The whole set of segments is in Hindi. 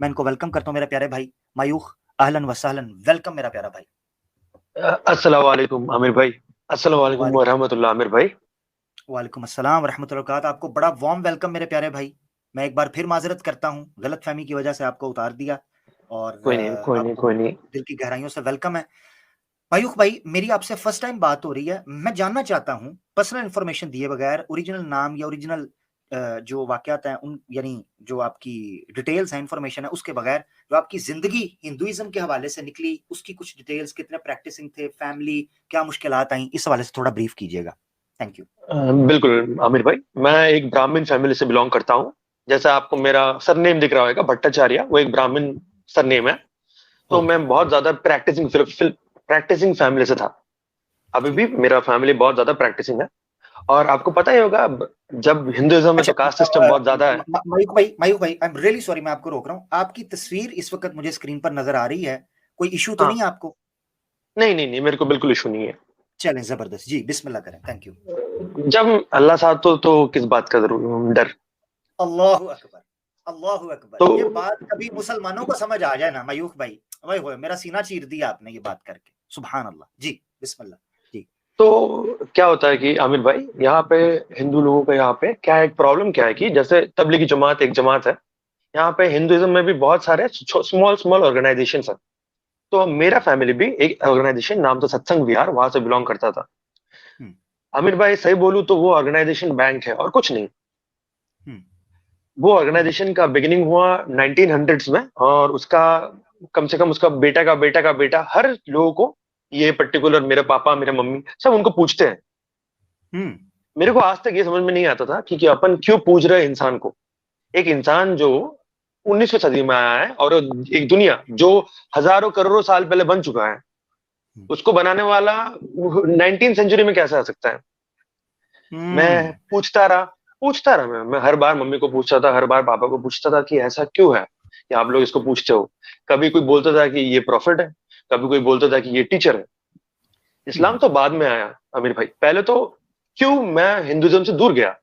मैं इनको वेलकम करता हूँ मेरे प्यारे भाई मायूख। अहलन व सहलन, वेलकम मेरा प्यारा भाई। अस्सलाम वालेकुम आमिर भाई। अस्सलाम वालेकुम वालेकुम वरहमतुल्लाह आमिर भाई। वालेकुम अस्सलाम रहमतुल्लाह वबरकात। आपको बड़ा वार्म वेलकम मेरे प्यारे भाई। मैं एक बार फिर माजरत करता हूँ, गलतफहमी की वजह से आपको उतार दिया। और कोई नहीं, कोई नहीं, आपको कोई नहीं। दिल की गहराइयों से वेलकम है। मायूख भाई, मेरी आपसे फर्स्ट टाइम बात हो रही है। मैं जानना चाहता हूँ, पर्सनल इन्फॉर्मेशन दिए बगैर, ओरिजिनल नाम या ओरिजिनल जो वाकयात हैं उन, यानी जो आपकी डिटेल्स हैं, इन्फॉर्मेशन है, उसके बगैर जो आपकी जिंदगी हिंदुइज्म के हवाले से निकली, उसकी कुछ डिटेल्स, कितने प्रैक्टिसिंग थे, फैमिली, क्या मुश्किलात आई, इस हवाले से थोड़ा ब्रीफ कीजिएगा। Thank you. बिल्कुल आमिर भाई, मैं एक ब्राह्मण फैमिली से बिलोंग करता हूँ। जैसा आपको मेरा सरनेम दिख रहा होगा भट्टाचार्य, वो एक ब्राह्मण सरनेम है। तो ओके। मैं बहुत ज्यादा प्रैक्टिसिंग फैमिली से था। अभी भी ठीक है। मेरा फैमिली बहुत ज्यादा प्रैक्टिसिंग है। और आपको पता ही होगा, जब हिंदुइज्म में अच्छा, तो कास्ट सिस्टम बहुत ज्यादा है। मयूख भाई, आई एम रियली सॉरी, मैं आपको रोक रहा हूँ। आपकी तस्वीर इस वक्त मुझे स्क्रीन पर नजर आ रही है। कोई इशू तो नहीं हाँ। है आपको? नहीं नहीं नहीं, मेरे को बिल्कुल इशू नहीं है। चलें, जबरदस्त जी, बिस्मिल्लाह करें। Thank you. जब अल्लाह साथ तो किस बात का जरूर डर। अल्लाहु अकबर। अल्लाहु अकबर। तो ये बात कभी मुसलमानों को समझ आ जाए ना मयूख भाई, वही होए, मेरा सीना चीर दिया आपने ये बात करके। सुभान अल्लाह जी। बिस्मिल्लाह जी। तो क्या होता है कि आमिर भाई, यहाँ पे हिंदू लोगों का यहाँ पे क्या एक प्रॉब्लम क्या है कि जैसे तबलीगी जमात एक जमात है। यहाँ पे हिंदुइज्म में भी बहुत सारे स्मॉल स्मॉल ऑर्गेनाइजेशन है। तो मेरा फैमिली भी एक ऑर्गेनाइजेशन नाम था सत्संग विहार, वहां से बिलोंग करता था। हम्म। आमिर भाई सही बोलूं तो वो ऑर्गेनाइजेशन बैंक है और कुछ नहीं। हम्म। वो हम्म। ऑर्गेनाइजेशन का बिगिनिंग हुआ 1900s में, और उसका कम से कम उसका बेटा का बेटा का बेटा हर लोगों को, ये पर्टिकुलर मेरे पापा मेरे मम्मी सब उनको पूछते हैं। हम्म। मेरे को आज तक ये समझ में नहीं आता था कि अपन क्यों पूज रहे हैं इंसान को। एक इंसान जो 19वीं सदी में आया है, और एक दुनिया जो हजारों करोड़ों साल पहले बन चुका है, हम्म। उसको बनाने वाला 19 सेंचुरी में कैसे आ सकता है। मैं हम्म। पूछता रहा मैं हर बार मम्मी को पूछता था, हर बार पापा को पूछता था कि ऐसा क्यों है कि आप लोग इसको पूछते हो। कभी कोई बोलता था कि ये प्रॉफिट है, कभी कोई बोलता था कि ये टीचर है। इस्लाम हम्म। तो बाद में आया अमीर भाई, पहले तो क्यों मैं हिंदुइज्म से दूर गया।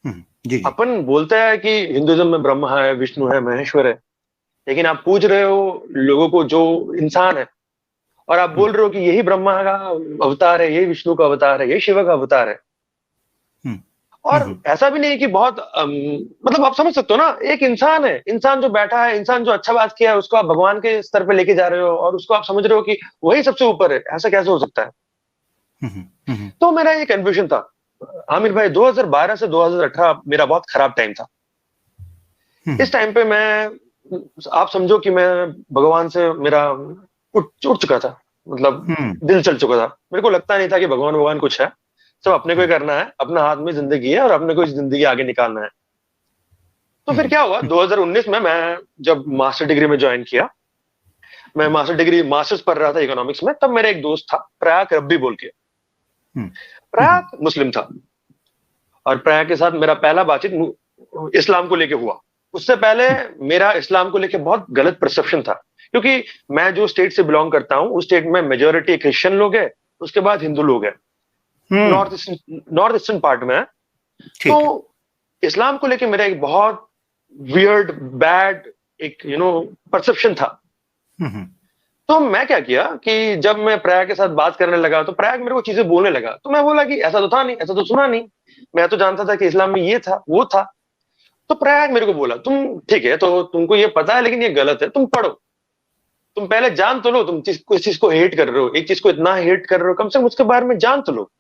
जी जी। अपन बोलते हैं कि हिंदुइज्म में ब्रह्मा है, विष्णु है, महेश्वर है, लेकिन आप पूछ रहे हो लोगों को जो इंसान है, और आप हम्म। बोल रहे हो कि यही ब्रह्मा का अवतार है, यही विष्णु का अवतार है, यही शिव का अवतार है। हम्म। और हम्म। ऐसा भी नहीं है कि बहुत मतलब आप समझ सकते हो ना, एक इंसान है, इंसान जो बैठा है, इंसान जो अच्छा बात किया है, उसको आप भगवान के स्तर पे लेके जा रहे हो और उसको आप समझ रहे हो कि वही सबसे ऊपर है। ऐसा कैसे हो सकता है। हम्म। हम्म। तो मेरा ये कंफ्यूजन था। आमिर भाई 2012 से 2018 मेरा बहुत खराब टाइम था। हम्म। इस टाइम पे मैं, आप समझो कि मैं भगवान से मेरा उठ उठ चुका था। मतलब हम्म। दिल चल चुका था। मेरे को लगता नहीं था कि भगवान भगवान कुछ है। सब अपने को ही करना है, अपना हाथ में जिंदगी है और अपने को इस जिंदगी आगे निकालना है। तो फिर हम्म। क्या हुआ, 2019 में मैं जब मास्टर डिग्री में ज्वाइन किया, मैं मास्टर्स पढ़ रहा था इकोनॉमिक्स में, तब मेरा एक दोस्त था प्रयाग रब्बी बोल के। हम्म। हम्म। प्रयाग मुस्लिम था, और प्रयाग के साथ मेरा पहला बातचीत इस्लाम को लेके हुआ। उससे पहले मेरा इस्लाम को लेके बहुत गलत परसेप्शन था, क्योंकि मैं जो स्टेट से बिलोंग करता हूँ उस स्टेट में मेजोरिटी क्रिश्चियन लोग हैं, उसके बाद हिंदू लोग हैं। हम्म। नॉर्थ ईस्टर्न पार्ट में है। तो ठीक है। इस्लाम को लेके मेरा एक बहुत वियर्ड बैड एक परसेप्शन था। हम्म। तो मैं क्या किया कि जब मैं प्रयाग के साथ बात करने लगा तो प्रयाग मेरे को चीजें बोलने लगा, तो मैं बोला कि ऐसा तो था नहीं, ऐसा तो सुना नहीं। मैं तो जानता था कि इस्लाम में ये था वो था। तो प्रयाग मेरे को बोला, तुम ठीक है, तो तुमको ये पता है लेकिन ये गलत है, तुम पढ़ो। तुम पहले जान तो लो, तुम किस चीज को हेट कर रहे हो, एक चीज को इतना हेट कर रहे हो, कम से कम उसके बारे में जान तो लो।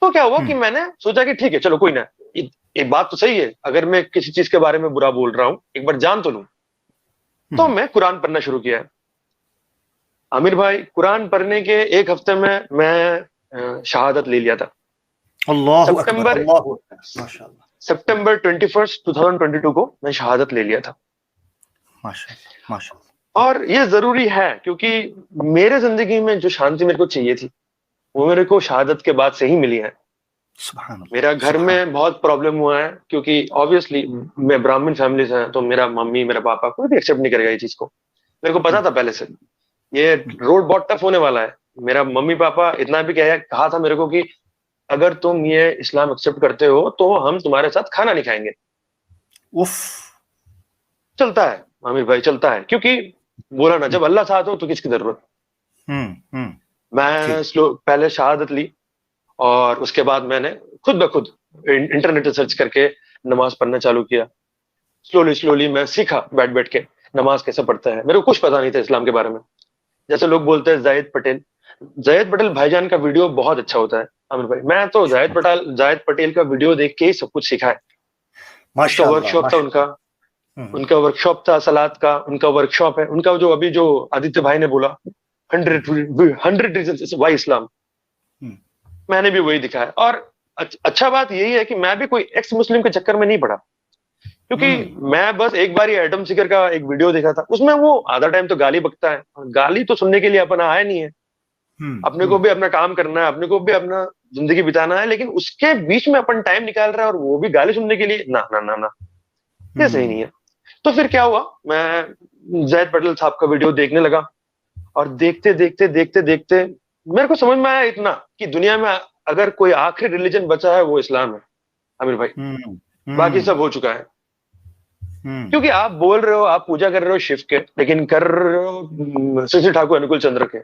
तो क्या हुआ कि हम्म। मैंने सोचा कि ठीक है चलो कोई ना, एक बात तो सही है, अगर मैं किसी चीज के बारे में बुरा बोल रहा हूं एक बार जान तो लूं। तो हम्म। मैं कुरान पढ़ना शुरू किया। आमिर भाई कुरान पढ़ने के एक हफ्ते में मैं शहादत ले लिया था। अल्लाहु अकबर, सितंबर अल्लाहु अकबर, माशाल्लाह। सितंबर 21 2022 को मैं शहादत ले लिया था। माशाल्लाह, माशाल्लाह। और ये जरूरी है, क्योंकि मेरे जिंदगी में जो शांति मेरे को चाहिए थी वो मेरे को शहादत के बाद से ही मिली है। सुभान अल्लाह, मेरा घर सुभान। में बहुत प्रॉब्लम हुआ है, क्योंकि ऑब्वियसली मैं ब्राह्मण फैमिली से है, तो मेरा मम्मी मेरा पापा कोई भी एक्सेप्ट नहीं करेगा ये चीज को। मेरे को पता हम्म। था पहले से ये हम्म। रोड बहुत टफ होने वाला है। मेरा मम्मी पापा इतना भी कहा था मेरे को कि अगर तुम ये इस्लाम एक्सेप्ट करते हो तो हम तुम्हारे साथ खाना नहीं खाएंगे। उफ। चलता है आमिर भाई, चलता है, क्योंकि बोला ना, जब अल्लाह साथ हो तो किसकी जरूरत। हम्म। मैं ठीक। स्लो पहले शहादत ली, और उसके बाद मैंने खुद ब खुद इंटरनेट पे सर्च करके नमाज पढ़ना चालू किया। स्लोली स्लोली मैं सीखा बैठ बैठ के नमाज कैसे पढ़ता है। मेरे को कुछ पता नहीं था इस्लाम के बारे में। जैसे लोग बोलते हैं जायद पटेल भाईजान का वीडियो बहुत अच्छा होता है आमिर भाई, मैं तो जायद पटेल का वीडियो देख के ही सब कुछ सीखा है। उसका माशाल्लाह वर्कशॉप था उनका, माशाल्लाह। हम्म उनका वर्कशॉप था सलाद का, उनका वर्कशॉप है उनका, जो अभी जो आदित्य भाई ने बोला, 100 रीजन वाई इस्लाम, हम्म मैंने भी वही दिखा है। और अच्छा बात यही है कि मैं भी कोई एक्स मुस्लिम के चक्कर में नहीं पड़ा, क्योंकि हम्म मैं बस एक बार ही एडम सीकर का एक वीडियो देखा था, उसमें वो आधा टाइम तो गाली बकता है, और गाली तो सुनने के लिए अपन आया नहीं है। अपने को हम्म भी अपना काम करना है, अपने को भी अपना जिंदगी बिताना है, लेकिन उसके बीच में अपन टाइम निकाल रहे हैं और वो भी गाली सुनने के लिए, ना ना ना ना, ये सही नहीं हम्म है। तो फिर क्या हुआ, मैं जैद पटेल साहब का वीडियो देखने लगा, और देखते देखते देखते देखते मेरे को समझ में आया इतना कि दुनिया में अगर कोई आखिरी रिलीजन बचा है वो इस्लाम है आमिर भाई, हम्म बाकी सब हम्म हो चुका है। हम्म क्योंकि आप बोल रहे हो, आप पूजा कर रहे हो शिव के, लेकिन कर रहे हो श्री श्री ठाकुर अनुकूल चंद्र के।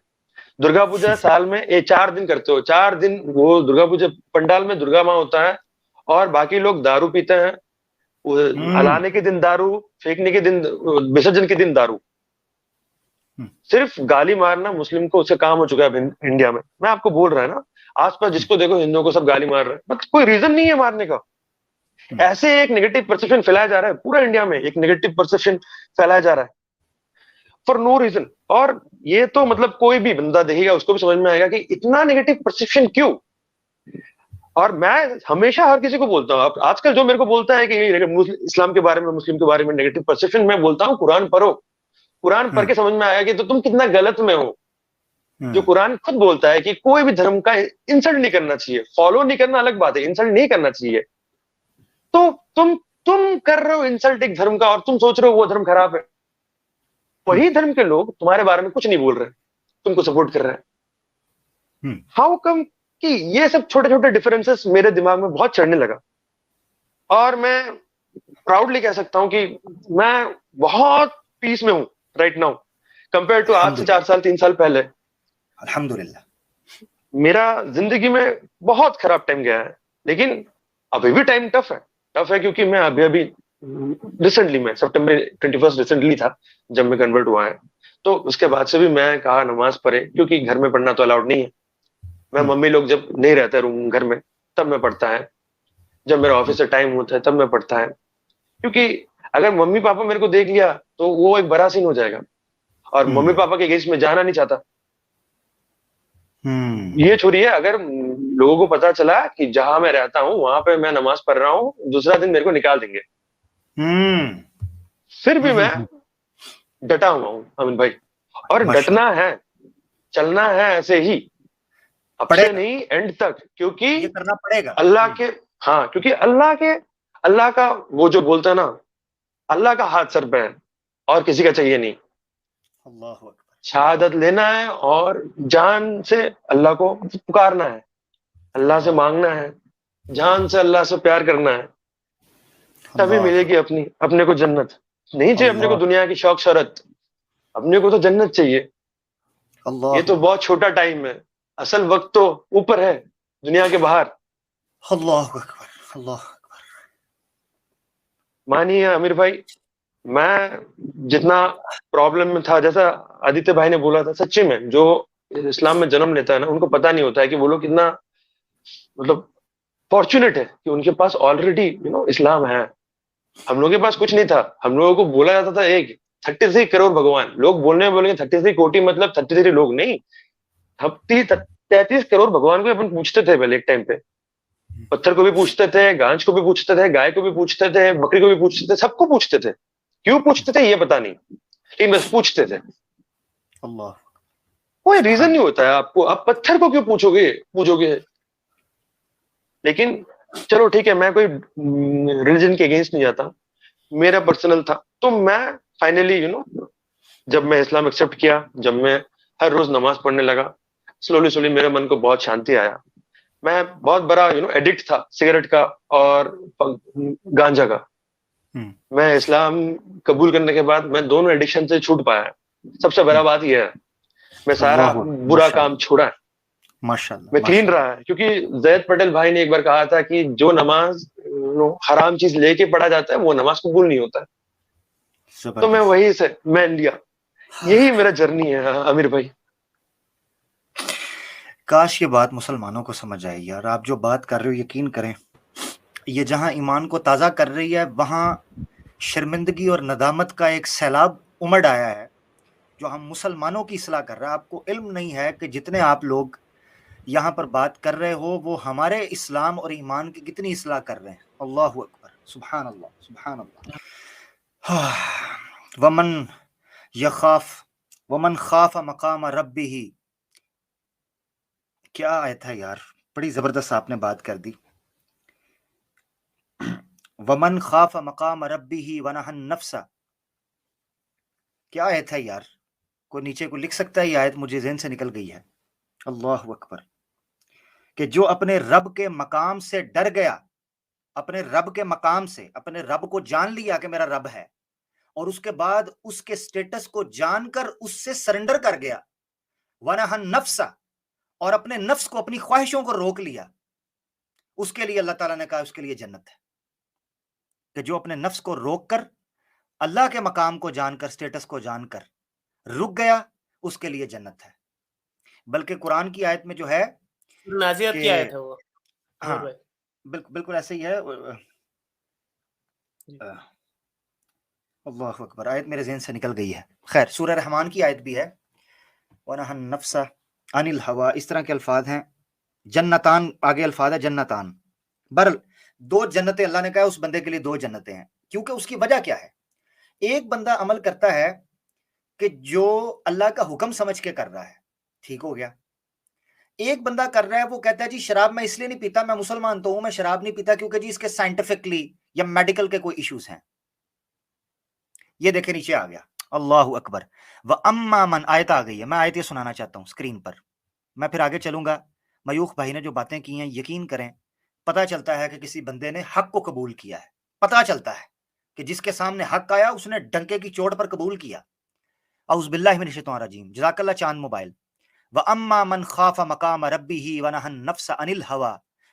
दुर्गा पूजा साल में ये 4 दिन करते हो, 4 दिन वो दुर्गा पूजा पंडाल में दुर्गा माँ होता है, और बाकी लोग दारू पीते हैं। वो हम्म हलाने के दिन दारू, फेंकने के दिन, विसर्जन के दिन दारू। सिर्फ गाली मारना मुस्लिम को उससे काम हो चुका है अब इंडिया में। मैं आपको बोल रहा है ना, आसपास जिसको देखो हिंदुओं को सब गाली मार रहे हैं, बट कोई रीजन नहीं है मारने का। ऐसे एक नेगेटिव परसेप्शन फैलाया जा रहा है पूरा इंडिया में, एक नेगेटिव परसेप्शन फैलाया जा रहा है फॉर नो रीजन। और ये तो मतलब कोई भी बंदा देखेगा उसको भी समझ में आएगा कि इतना नेगेटिव परसेप्शन क्यों। और मैं हमेशा हर किसी को बोलता हूँ, अब आजकल जो मेरे को बोलता है कि इस्लाम के बारे में, मुस्लिम के बारे में नेगेटिव परसेप्शन, मैं बोलता हूँ कुरान पढ़ो। कुरान पढ़ हम्म के समझ में आएगा कि तो तुम कितना गलत में हो। जो हम्म कुरान खुद बोलता है कि कोई भी धर्म का इंसल्ट नहीं करना चाहिए, फॉलो नहीं करना अलग बात है, इंसल्ट नहीं करना चाहिए। तो तुम कर रहे हो इंसल्ट एक धर्म का, और तुम सोच रहे हो वो धर्म खराब है। हम्म वही धर्म के लोग तुम्हारे बारे में कुछ नहीं बोल रहे, तुमको सपोर्ट कर रहे हैं। हम्म हाउ कम कि ये सब छोटे छोटे डिफरेंसेस मेरे दिमाग में बहुत चढ़ने लगा। और मैं प्राउडली कह सकता हूं कि मैं बहुत पीस में हूं राइट नाउ, कंपेयर टू आज से 4 साल 3 साल पहले। अल्हम्दुलिल्लाह। मेरा जिंदगी में बहुत खराब टाइम गया है, लेकिन अभी भी टाइम टफ है, क्योंकि मैं अभी अभी रिसेंटली, मैं September 21 रिसेंटली था जब मैं कन्वर्ट हुआ है। तो उसके बाद से भी मैं कहा नमाज पढ़े, क्योंकि घर में पढ़ना तो अलाउड नहीं है। मैं हम्म मम्मी लोग जब नहीं रहते रूम घर में, तब मैं पढ़ता है। जब मेरा ऑफिस से टाइम होता है तब मैं पढ़ता है, क्योंकि अगर मम्मी पापा मेरे को देख लिया तो वो एक बड़ा सीन हो जाएगा, और मम्मी हम्म पापा के अगेंस्ट में जाना नहीं चाहता। हम्म ये छोड़िए, अगर लोगों को पता चला कि जहां मैं रहता हूँ वहां पे मैं नमाज पढ़ रहा हूँ, दूसरा दिन मेरे को निकाल देंगे। हम्म फिर भी मैं हम्म डटा हुआ हूँ अमिन भाई। और डटना माशाल्लाह। है, चलना है ऐसे ही, अब से पड़ेगा, नहीं एंड तक, क्योंकि ये करना पड़ेगा। अल्लाह के, हाँ, क्योंकि अल्लाह का वो जो बोलता है ना, अल्लाह का हाथ सर पे है और किसी का चाहिए नहीं। अल्लाह अकबर। अल्लाह शहादत लेना है और जान से अल्लाह को पुकारना है, अल्लाह से अल्लाह मांगना है, जान से अल्लाह से प्यार करना है। तभी अल्लाह मिलेगी अपने को जन्नत। नहीं चाहिए अपने को अल्लाह दुनिया की शौक शौहरत, अपने को तो जन्नत चाहिए। ये अल्लाह तो बहुत छोटा टाइम है, असल वक्त तो ऊपर है, दुनिया के बाहर। अल्लाह अकबर। अल्लाह मानिए आमिर भाई, मैं जितना प्रॉब्लम में था, जैसा आदित्य भाई ने बोला था, सच्ची में जो इस्लाम में जन्म लेता है ना, उनको पता नहीं होता है कि वो लोग कितना मतलब फॉर्चुनेट है कि उनके पास ऑलरेडी इस्लाम है। हम लोगों के पास कुछ नहीं था, हम लोगों को बोला जाता था एक 33 करोड़ भगवान, लोग बोलने में बोलेंगे 33 कोटि मतलब 33 लोग नहीं, 33 करोड़ भगवान को अपन पूछते थे पहले एक टाइम पे। पत्थर को भी पूछते थे, गांज को भी पूछते थे, गाय को भी पूछते थे, बकरी को भी पूछते थे, सबको पूछते थे। क्यों पूछते थे ये पता नहीं, लेकिन बस पूछते थे। अल्लाह। कोई रीजन सुभान नहीं होता है आपको, आप पत्थर को क्यों पूछोगे पूछोगे। लेकिन चलो ठीक है, मैं कोई रिलीजन के अगेंस्ट नहीं जाता, मेरा पर्सनल था। तो मैं फाइनली जब मैं इस्लाम एक्सेप्ट किया, जब मैं हर रोज नमाज पढ़ने लगा, स्लोली स्लोली मेरे मन को बहुत शांति आया। मैं बहुत बड़ा एडिक्ट था सिगरेट का और गांजा का। मैं इस्लाम कबूल करने के बाद मैं दोनों एडिक्शन से छूट पाया। सबसे बड़ा बात यह है, मैं सारा अल्लाह बुरा काम छोड़ा है, माशाल्लाह मैं क्लीन माशाल्लाह। रहा है। क्योंकि जैद पटेल भाई ने एक बार कहा था कि जो नमाज हराम चीज लेके पढ़ा जाता है वो नमाज कबूल नहीं होता है। तो मैं जबरदस्त। वही से मैं लिया, यही मेरा जर्नी है आमिर भाई। काश ये बात मुसलमानों को समझ आए यार। आप जो बात कर रहे हो यकीन करें, ये जहां ईमान को ताज़ा कर रही है वहां शर्मिंदगी और नदामत का एक सैलाब उमड़ आया है जो हम मुसलमानों की इस्लाह कर रहा है। आपको इल्म नहीं है कि जितने आप लोग यहाँ पर बात कर रहे हो वो हमारे इस्लाम और ईमान की कितनी इस्लाह कर रहे हैं। अल्लाहु अकबर, सुभान अल्लाह, सुभान अल्लाह। वमन यखाफ वमन खाफ मकाम रब्बिही, क्या आयत है यार, बड़ी जबरदस्त आपने बात कर दी। वमन खाफ मकाम रब्बिही वनहन नफ्सा, क्या आयत है यार, कोई नीचे को लिख सकता है? ये आयत मुझे ज़हन से निकल गई है। अल्लाह अकबर, कि जो अपने रब के मकाम से डर गया, अपने रब के मकाम से, अपने रब को जान लिया कि मेरा रब है, और उसके बाद उसके स्टेटस को जानकर उससे सरेंडर कर गया। वनहन नफ्सा, और अपने नफ्स को, अपनी ख्वाहिशों को रोक लिया, उसके लिए अल्लाह ताला ने कहा उसके लिए जन्नत है। कि जो अपने नफ्स को रोक कर अल्लाह के मकाम को जानकर, स्टेटस को जानकर रुक गया, उसके लिए जन्नत है। बल्कि कुरान की आयत में जो है नाज़ियात की आयत कि है वो, आमिर हाँ, भाई। बिल्कुल ऐसे ही है। जी। अल्लाह अकबर, आयत मेरे ज़हन से निकल गई है। खैर, सूरह रहमान की आयत भी है, वनहन नफ्सा अनिल हवा, इस तरह के अल्फाज हैं। जन्नतान, आगे अल्फाज है जन्नतान। बहरल दो जन्नतें, अल्लाह ने कहा उस बंदे के लिए दो जन्नतें हैं। क्योंकि उसकी वजह क्या है? एक बंदा अमल करता है कि जो अल्लाह का हुक्म समझ के कर रहा है, ठीक हो गया। एक बंदा कर रहा है, वो कहता है जी शराब मैं इसलिए नहीं पीता, मैं मुसलमान तो हूं, मैं शराब नहीं पीता क्योंकि जी इसके साइंटिफिकली या मेडिकल के कोई इश्यूज हैं। ये देखे नीचे आ गया, अल्लाह अकबर। व अम्मा मन, आयत आ गई है, मैं आयत ये सुनाना चाहता हूं स्क्रीन पर, मैं फिर आगे चलूंगा। मयूख भाई ने जो बातें की हैं, यकीन करें पता चलता है कि किसी बंदे ने हक को कबूल किया है। पता चलता है कि जिसके सामने हक आया उसने डंके की चोट पर कबूल किया। औज़ बिल्लाहि मिनश शैतानिर रजीम। जज़ाकल्लाह चांद मोबाइल। व अम्मा मन खाफ मकाम रब्बिही व नहन नफ्स अनिल हवा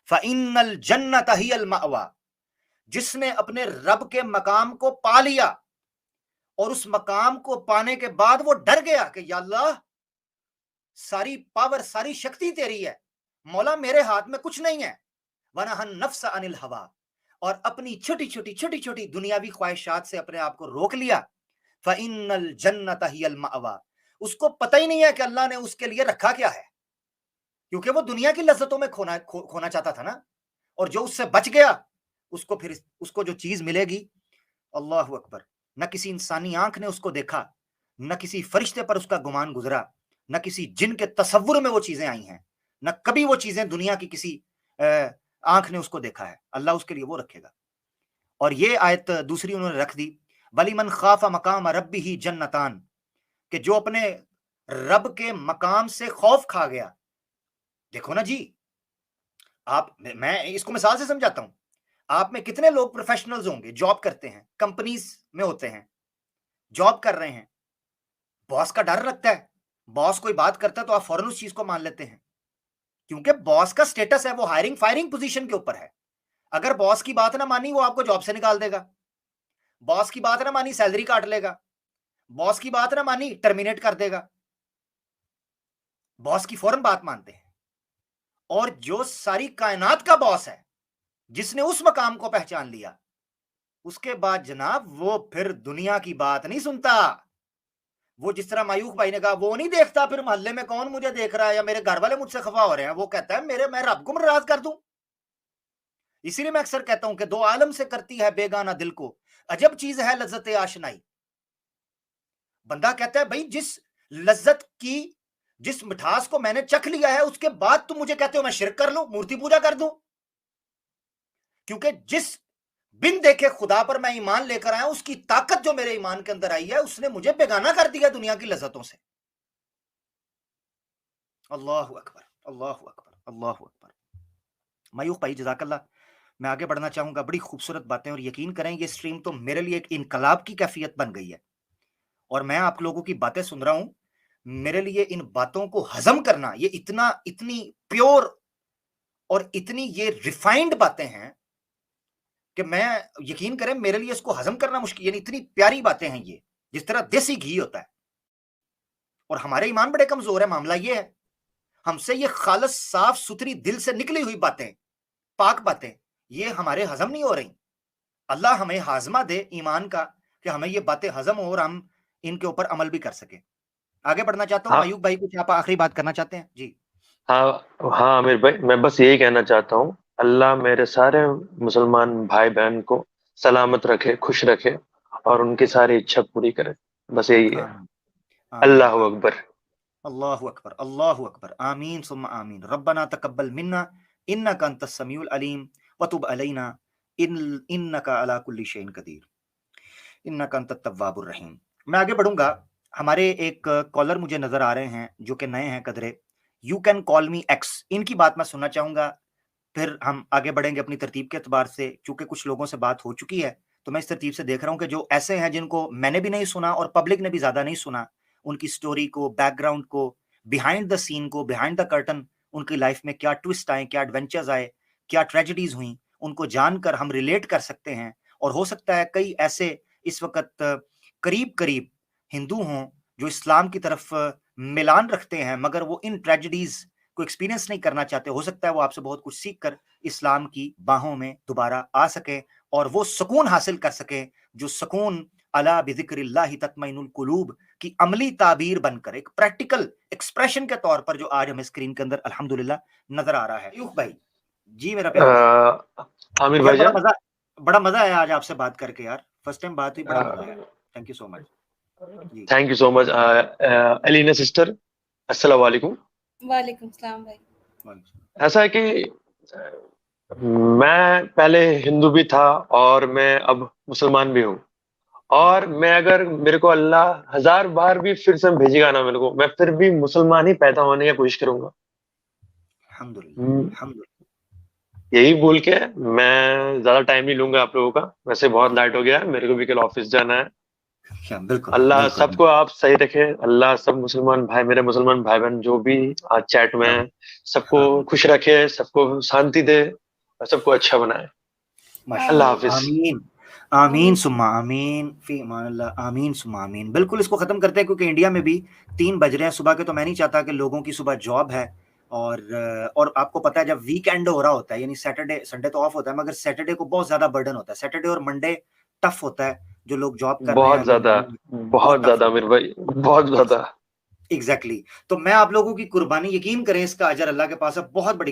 फ़इन्नल जन्नत हियल मअवा, जिसने अपने रब के मकाम को पा लिया और उस मकाम को पाने के बाद वो डर गया कि या अल्लाह, सारी पावर, सारी शक्ति तेरी है, मौला मेरे हाथ में कुछ नहीं है। वनहन नफ्स अनिल हवा, और अपनी छोटी छोटी दुनियावी ख्वाहिशात से अपने आप को रोक लिया। फ़इन्नल जन्नत हियल मअवा, उसको पता ही नहीं है कि अल्लाह ने उसके लिए रखा क्या है, क्योंकि वो दुनिया की लज्जतों में खोना चाहता था ना। और जो उससे बच गया, उसको फिर उसको जो चीज मिलेगी, अल्लाह अकबर, न किसी इंसानी आंख ने उसको देखा, न किसी फरिश्ते पर उसका गुमान गुजरा, न किसी जिन के तसव्वुर में वो चीजें आई हैं, न कभी वो चीजें दुनिया की किसी आंख ने उसको देखा है। अल्लाह उसके लिए वो रखेगा। और ये आयत दूसरी उन्होंने रख दी, वलिमन खाफा मकाम रब्बी ही जन्नतान, कि जो अपने रब के मकाम से खौफ खा गया। देखो ना जी, आप, मैं इसको मिसाल से समझाता हूं। आप में कितने लोग प्रोफेशनल्स होंगे, जॉब करते हैं, कंपनीज में होते हैं, जॉब कर रहे हैं, बॉस का डर लगता है। बॉस कोई बात करता है तो आप फौरन उस चीज को मान लेते हैं, क्योंकि बॉस का स्टेटस है, वो हायरिंग फायरिंग पोजीशन के ऊपर है। अगर बॉस की बात ना मानी, वो आपको जॉब से निकाल देगा। बॉस की बात ना मानी, सैलरी काट लेगा। बॉस की बात ना मानी, टर्मिनेट कर देगा। बॉस की फौरन बात मानते हैं। और जो सारी कायनात का बॉस है, जिसने उस मकाम को पहचान लिया, उसके बाद जनाब वो फिर दुनिया की बात नहीं सुनता। वो जिस तरह मायूक भाई ने कहा, वो नहीं देखता फिर मोहल्ले में कौन मुझे देख रहा है या मेरे घर वाले मुझसे खफा हो रहे हैं। वो कहता है मेरे, मैं रब को नाराज कर दूं। इसीलिए मैं अक्सर कहता हूं कि दो आलम से करती है बेगाना दिल को, अजब चीज है लज्जत आशनाई। बंदा कहता है भाई, जिस लज्जत की, जिस मिठास को मैंने चख लिया है, उसके बाद तुम मुझे कहते हो मैं शिरक कर लूं, मूर्ति पूजा कर दूं। क्योंकि जिस बिन देखे खुदा पर मैं ईमान लेकर आया, उसकी ताकत जो मेरे ईमान के अंदर आई है, उसने मुझे बेगाना कर दिया दुनिया की लज्जतों से। अल्लाह अकबर, अल्लाह अकबर, अल्लाह अकबर। मयूख भाई जज़ाकल्लाह, मैं आगे बढ़ना चाहूंगा। बड़ी खूबसूरत बातें, और यकीन करें ये स्ट्रीम तो मेरे लिए एक इनकलाब की कैफियत बन गई है, और मैं आप लोगों की बातें सुन रहा हूं। मेरे लिए इन बातों को हजम करना, ये इतनी प्योर और इतनी ये रिफाइंड बातें हैं कि मैं, यकीन करें, मेरे लिए इसको हजम करना मुश्किल, यानी इतनी प्यारी बातें हैं ये, जिस तरह देसी घी होता है। और हमारे ईमान बड़े कमजोर है, मामला ये है, हमसे ये खालस साफ सुथरी दिल से निकली हुई बातें, पाक बातें, ये हमारे हजम नहीं हो रही। अल्लाह हमें हाजमा दे ईमान का, कि हमें ये बातें हजम हो और हम इनके ऊपर अमल भी कर सके। आगे बढ़ना चाहता हूँ। हाँ अयूब भाई, कुछ आप आखिरी बात करना चाहते हैं? जी। हाँ हाँ आमिर भाई, मैं बस यही कहना चाहता हूँ, अल्लाह मेरे सारे मुसलमान भाई बहन को सलामत रखे, खुश रखे, और उनकी सारी इच्छा पूरी करे। बस यही है। आमीन आमीन अल्लाह आमीन। अकबर। अल्लाहु अकबर, अल्लाहु अकबर, आमीन सुम्मा आमीन। रब्बना तकब्बल मिन्ना इन्नका अंतस समीउल अलीम व तुब अलैना इन्नका अला कुल्ली शैइन कदीर इन्नका अंतत तव्वाबुर रहीम। मैं आगे बढ़ूंगा। हमारे एक कॉलर मुझे नजर आ रहे हैं जो कि नए हैं कदरे। You can call me X, इनकी बात मैं सुनना चाहूंगा, फिर हम आगे बढ़ेंगे अपनी तरतीब के एतबार से। चूंकि कुछ लोगों से बात हो चुकी है, तो मैं इस तरतीब से देख रहा हूं कि जो ऐसे हैं जिनको मैंने भी नहीं सुना और पब्लिक ने भी ज्यादा नहीं सुना, उनकी स्टोरी को, बैकग्राउंड को, बिहाइंड द सीन को, बिहाइंड द कर्टन, उनकी लाइफ में क्या ट्विस्ट आए, क्या एडवेंचर्स आए, क्या ट्रेजेडीज हुई, उनको जानकर हम रिलेट कर सकते हैं। और हो सकता है कई ऐसे इस वक्त करीब करीब हिंदू हों जो इस्लाम की तरफ मिलान रखते हैं, मगर वो इन ट्रेजेडीज को एक्सपीरियंस नहीं करना चाहते। हो सकता है वो आपसे बहुत कुछ सीख कर इस्लाम की बाहों में दोबारा आ सके और वो सुकून हासिल कर सके, जो सुकून अला बिज़िक्रिल्लाहि तत्मइनुल कुलूब की अमली ताबीर बनकर एक प्रैक्टिकल एक्सप्रेशन के तौर पर जो आज हमें स्क्रीन के अंदर अल्हम्दुलिल्लाह नजर आ रहा है। यूब भाई जी, मेरा प्यारा भाई, आमिर यार भाईजान, बड़ा मजा आया आज आपसे बात करके यार। फर्स्ट टाइम बात हुई, बड़ा मजा आया। Thank you so much. जी। Thank you so much. Alina sister, अस्सलाम वालेकुम। वालेकुम सलाम भाई। वालेकुम। ऐसा है कि मैं पहले हिंदू भी था, और मैं अब मुसलमान भी हूँ। और मैं, अगर मेरे को अल्लाह 1000 बार भी फिर से भेजेगा ना मेरे को, मैं फिर भी मुसलमान ही पैदा होने की कोशिश करूंगा। अल्हम्दुलिल्लाह हम्म, अल्हम्दुलिल्लाह। यही बोल के मैं ज्यादा टाइम नहीं लूंगा आप लोगों का। वैसे बहुत लाइट हो गया है, मेरे को भी कल ऑफिस जाना है। क्या, बिल्कुल अल्लाह बिल्कुल। सबको आप सही रखे। अल्लाह सब मुसलमान भाई, मेरे मुसलमान भाई बहन जो भी आज चैट में हाँ हैं, सबको हाँ खुश रखे, सबको शांति दे, और सबको अच्छा बनाए। अल्लाह माशाअल्लाह। हाफिज। आमीन आमीन आमीन। सुम्मा आमीन फी अमानिल्लाह, आमीन सुम्मा आमीन। बिल्कुल, इसको खत्म करते हैं क्योंकि इंडिया में भी 3 बज रहे हैं सुबह के, तो मैं नहीं चाहता कि लोगों की सुबह जॉब है। और आपको पता है जब वीकेंड हो रहा होता है, यानी सैटरडे संडे तो ऑफ होता है, मगर सैटरडे को बहुत ज्यादा बर्डन होता है। सैटरडे और मंडे टफ होता है, जो लोग जॉब कर रहे हैं बहुत अभी ज्यादा, मॉर्निंग में, बहुत बहुत टफ ज्यादा होता अमीर भाई, बहुत है। ज्यादा। एग्जैक्टली। तो मैं आप लोगों की कुर्बानी, यकीन करें इसका अजर अल्लाह के पास है बहुत बड़ी।